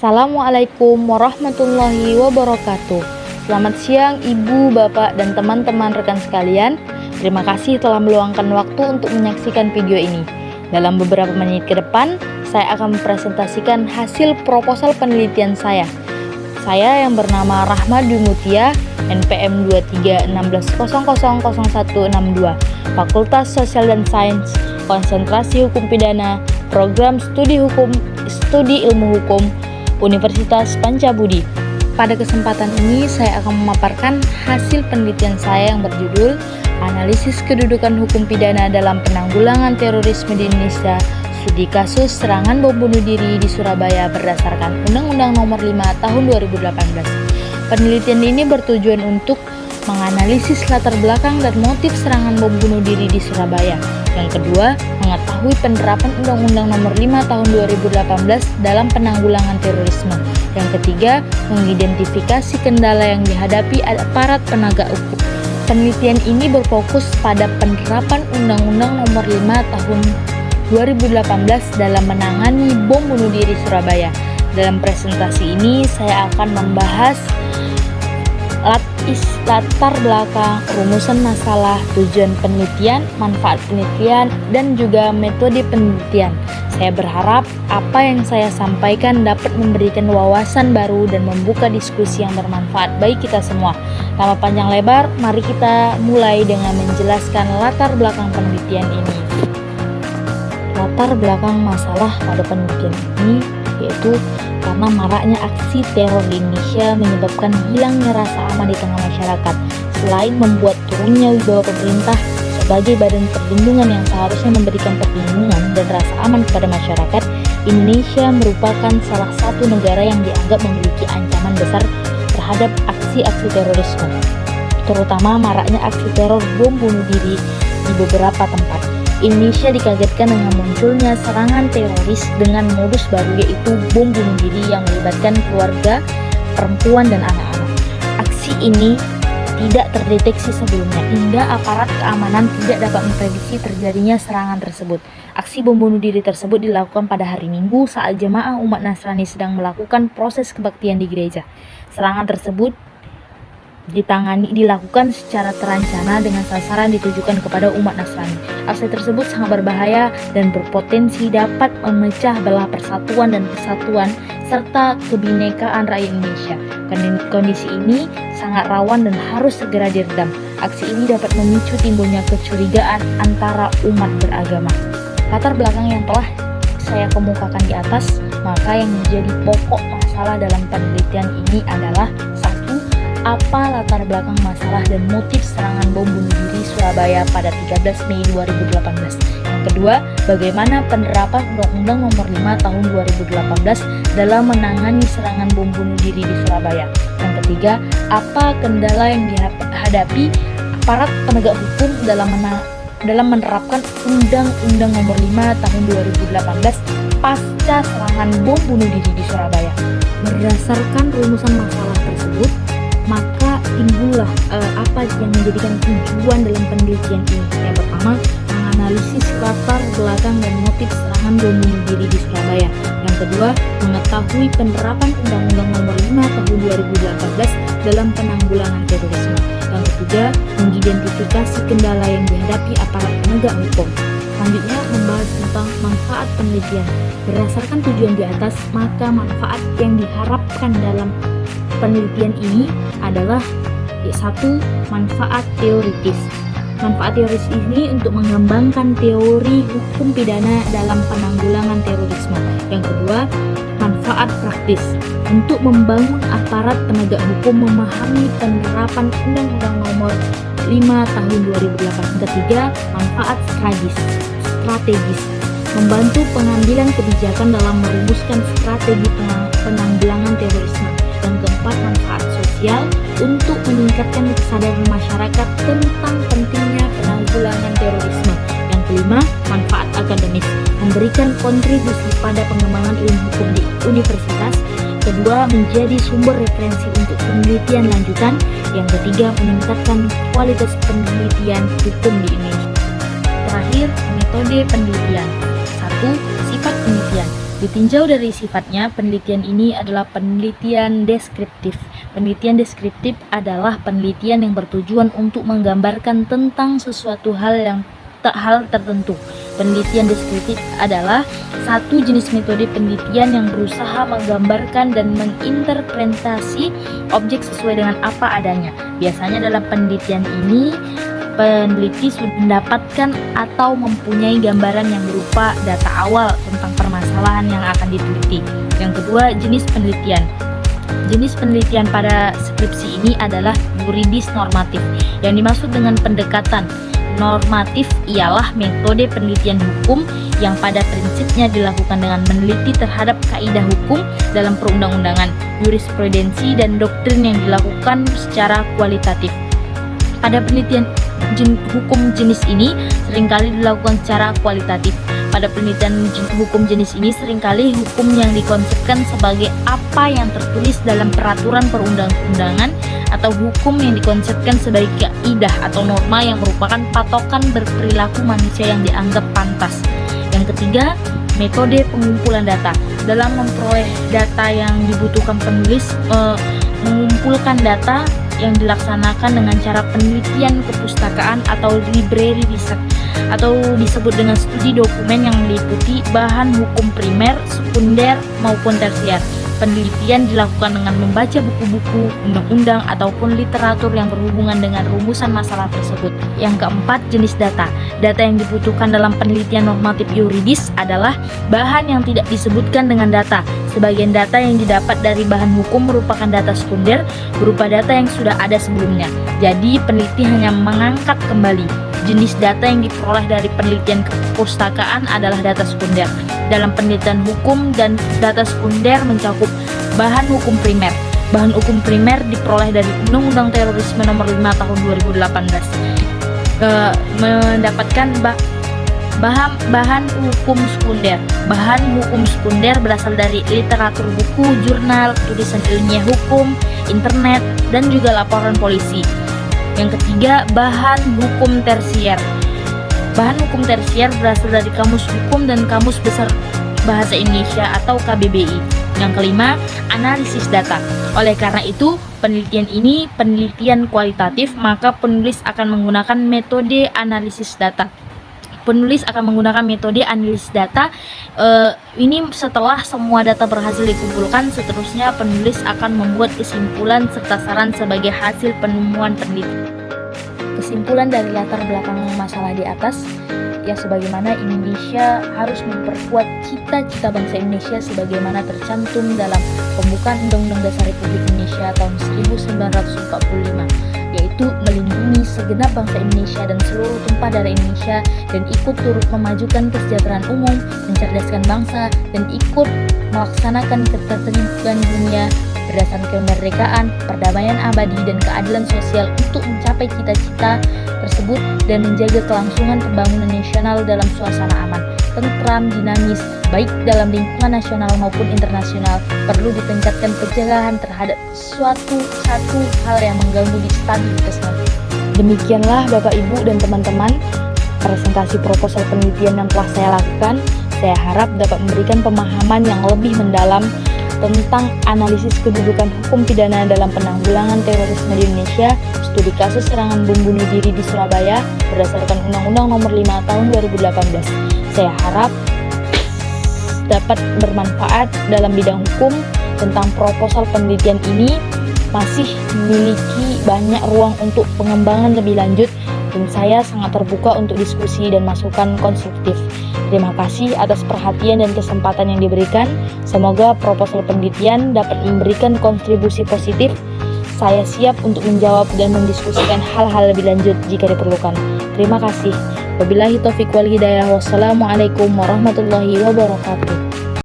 Assalamualaikum warahmatullahi wabarakatuh. Selamat siang Ibu, Bapak, dan teman-teman rekan sekalian. Terima kasih telah meluangkan waktu untuk menyaksikan video ini. Dalam beberapa menit ke depan, saya akan mempresentasikan hasil proposal penelitian saya. Saya yang bernama Rahma Dwi Mutia, NPM 2316000162, Fakultas Sosial dan Sains, Konsentrasi Hukum Pidana, Program Studi Ilmu Hukum, Universitas Pancabudi. Pada kesempatan ini saya akan memaparkan hasil penelitian saya yang berjudul Analisis Kedudukan Hukum Pidana dalam Penanggulangan Terorisme di Indonesia, Studi Kasus Serangan Bom Bunuh Diri di Surabaya berdasarkan Undang-Undang Nomor 5 Tahun 2018. Penelitian ini bertujuan untuk menganalisis latar belakang dan motif serangan bom bunuh diri di Surabaya. Yang kedua, mengetahui penerapan Undang-Undang Nomor 5 Tahun 2018 dalam penanggulangan terorisme. Yang ketiga, mengidentifikasi kendala yang dihadapi aparat penegak hukum. Penelitian ini berfokus pada penerapan Undang-Undang Nomor 5 Tahun 2018 dalam menangani bom bunuh diri Surabaya. Dalam presentasi ini, saya akan membahas latar belakang, rumusan masalah, tujuan penelitian, manfaat penelitian, dan juga metode penelitian. Saya berharap apa yang saya sampaikan dapat memberikan wawasan baru dan membuka diskusi yang bermanfaat bagi kita semua. Tanpa panjang lebar, mari kita mulai dengan menjelaskan latar belakang penelitian ini. Latar belakang masalah pada penelitian ini yaitu karena maraknya aksi teror di Indonesia menyebabkan hilangnya rasa aman di tengah masyarakat. Selain membuat turunnya wibawa pemerintah sebagai badan perlindungan yang seharusnya memberikan perlindungan dan rasa aman kepada masyarakat, Indonesia merupakan salah satu negara yang dianggap memiliki ancaman besar terhadap aksi-aksi terorisme, terutama maraknya aksi teror bom bunuh diri di beberapa tempat. Indonesia dikagetkan dengan munculnya serangan teroris dengan modus baru, yaitu bom bunuh diri yang melibatkan keluarga, perempuan, dan anak-anak. Aksi ini tidak terdeteksi sebelumnya hingga aparat keamanan tidak dapat memprediksi terjadinya serangan tersebut. Aksi bom bunuh diri tersebut dilakukan pada hari Minggu saat jemaah umat Nasrani sedang melakukan proses kebaktian di gereja. Serangan tersebut dilakukan secara terancana dengan sasaran ditujukan kepada umat Nasrani. Aksi tersebut sangat berbahaya dan berpotensi dapat memecah belah persatuan dan kesatuan serta kebinekaan rakyat Indonesia. Kondisi ini sangat rawan dan harus segera diredam. Aksi ini dapat memicu timbulnya kecurigaan antara umat beragama. Latar belakang yang telah saya kemukakan di atas, maka yang menjadi pokok masalah dalam penelitian ini adalah: apa latar belakang masalah dan motif serangan bom bunuh diri Surabaya pada 13 Mei 2018. Yang kedua, bagaimana penerapan Undang-Undang Nomor 5 Tahun 2018 dalam menangani serangan bom bunuh diri di Surabaya. Yang ketiga, apa kendala yang dihadapi aparat penegak hukum dalam menerapkan Undang-Undang Nomor 5 Tahun 2018 pasca serangan bom bunuh diri di Surabaya. Berdasarkan rumusan masalah tersebut, maka timbullah apa yang menjadikan tujuan dalam penelitian ini. Yang pertama, menganalisis latar belakang dan motif serangan bom bunuh diri di Surabaya. Yang kedua, mengetahui penerapan Undang-Undang Nomor 5 Tahun 2018 dalam penanggulangan terorisme. Yang ketiga, mengidentifikasi kendala yang dihadapi aparat penegak hukum. Selanjutnya, membahas tentang manfaat penelitian. Berdasarkan tujuan di atas, maka manfaat yang diharapkan dalam penelitian ini adalah satu, manfaat teoritis. Manfaat teoritis ini untuk mengembangkan teori hukum pidana dalam penanggulangan terorisme. Yang kedua, manfaat praktis untuk membangun aparat penegak hukum memahami penerapan Undang-Undang Nomor 5 Tahun 2008. Ketiga, manfaat strategis membantu pengambilan kebijakan dalam merumuskan strategi penanggulangan terorisme. Yang keempat, manfaat sosial untuk meningkatkan kesadaran masyarakat tentang pentingnya penanggulangan terorisme. Yang kelima, manfaat akademis, memberikan kontribusi pada pengembangan ilmu hukum di universitas. Kedua, menjadi sumber referensi untuk penelitian lanjutan. Yang ketiga, meningkatkan kualitas penelitian hukum di Indonesia. Terakhir, metode penelitian. 1. Sifat penelitian. Ditinjau dari sifatnya, penelitian ini adalah penelitian deskriptif. Penelitian deskriptif adalah penelitian yang bertujuan untuk menggambarkan tentang sesuatu hal tertentu. Penelitian deskriptif adalah satu jenis metode penelitian yang berusaha menggambarkan dan menginterpretasi objek sesuai dengan apa adanya. Biasanya dalam penelitian ini, peneliti sudah mendapatkan atau mempunyai gambaran yang berupa data awal tentang permasalahan yang akan diteliti. Yang kedua, jenis penelitian. Jenis penelitian pada skripsi ini adalah yuridis normatif. Yang dimaksud dengan pendekatan normatif ialah metode penelitian hukum yang pada prinsipnya dilakukan dengan meneliti terhadap kaidah hukum dalam perundang-undangan, jurisprudensi, dan doktrin yang dilakukan secara kualitatif. Pada penelitian hukum jenis ini seringkali dilakukan secara kualitatif. Pada penelitian hukum jenis ini seringkali hukum yang dikonsepkan sebagai apa yang tertulis dalam peraturan perundang-undangan atau hukum yang dikonsepkan sebagai kaidah atau norma yang merupakan patokan berperilaku manusia yang dianggap pantas. Yang ketiga, metode pengumpulan data. Dalam memperoleh data yang dibutuhkan penulis mengumpulkan data yang dilaksanakan dengan cara penelitian kepustakaan atau library research, atau disebut dengan studi dokumen yang meliputi bahan hukum primer, sekunder, maupun tersier. Penelitian dilakukan dengan membaca buku-buku, undang-undang, ataupun literatur yang berhubungan dengan rumusan masalah tersebut. Yang keempat, jenis data. Data yang dibutuhkan dalam penelitian normatif yuridis adalah bahan yang tidak disebutkan dengan data. Sebagian data yang didapat dari bahan hukum merupakan data sekunder berupa data yang sudah ada sebelumnya. Jadi, peneliti hanya mengangkat kembali. Jenis data yang diperoleh dari penelitian kepustakaan adalah data sekunder. Dalam penelitian hukum, dan data sekunder mencakup bahan hukum primer. Bahan hukum primer diperoleh dari Undang-Undang Terorisme Nomor 5 Tahun 2018. Mendapatkan bahan hukum sekunder. Bahan hukum sekunder berasal dari literatur buku, jurnal, tulisan ilmiah hukum, internet, dan juga laporan polisi. Yang ketiga, bahan hukum tersier. Bahan hukum tersier berasal dari Kamus Hukum dan Kamus Besar Bahasa Indonesia atau KBBI. Yang kelima, analisis data. Oleh karena itu, penelitian ini penelitian kualitatif, maka penulis akan menggunakan metode analisis data. Penulis akan menggunakan metode analisis data. Ini setelah semua data berhasil dikumpulkan, seterusnya penulis akan membuat kesimpulan serta saran sebagai hasil penemuan peneliti. Kesimpulan dari latar belakang masalah di atas, ya sebagaimana Indonesia harus memperkuat cita-cita bangsa Indonesia sebagaimana tercantum dalam pembukaan Undang-Undang Dasar Republik Indonesia tahun 1945, yaitu melindungi segenap bangsa Indonesia dan seluruh tumpah darah Indonesia, dan ikut turut memajukan kesejahteraan umum, mencerdaskan bangsa, dan ikut melaksanakan ketertiban dunia berdasarkan kemerdekaan, perdamaian abadi, dan keadilan sosial untuk mencapai cita-cita tersebut dan menjaga kelangsungan pembangunan nasional dalam suasana aman, tentram, dinamis, baik dalam lingkungan nasional maupun internasional. Perlu ditingkatkan pencegahan terhadap satu hal yang mengganggu stabilitas nanti. Demikianlah Bapak Ibu dan teman-teman presentasi proposal penelitian yang telah saya lakukan. Saya harap dapat memberikan pemahaman yang lebih mendalam tentang analisis kedudukan hukum pidana dalam penanggulangan terorisme di Indonesia, studi kasus serangan bom bunuh diri di Surabaya berdasarkan Undang-Undang Nomor 5 Tahun 2018. Saya harap dapat bermanfaat dalam bidang hukum. Tentang proposal penelitian ini masih memiliki banyak ruang untuk pengembangan lebih lanjut, dan saya sangat terbuka untuk diskusi dan masukan konstruktif. Terima kasih atas perhatian dan kesempatan yang diberikan. Semoga proposal penelitian dapat memberikan kontribusi positif. Saya siap untuk menjawab dan mendiskusikan hal-hal lebih lanjut jika diperlukan. Terima kasih. Wabillahi taufiq wal hidayah. Wassalamualaikum warahmatullahi wabarakatuh.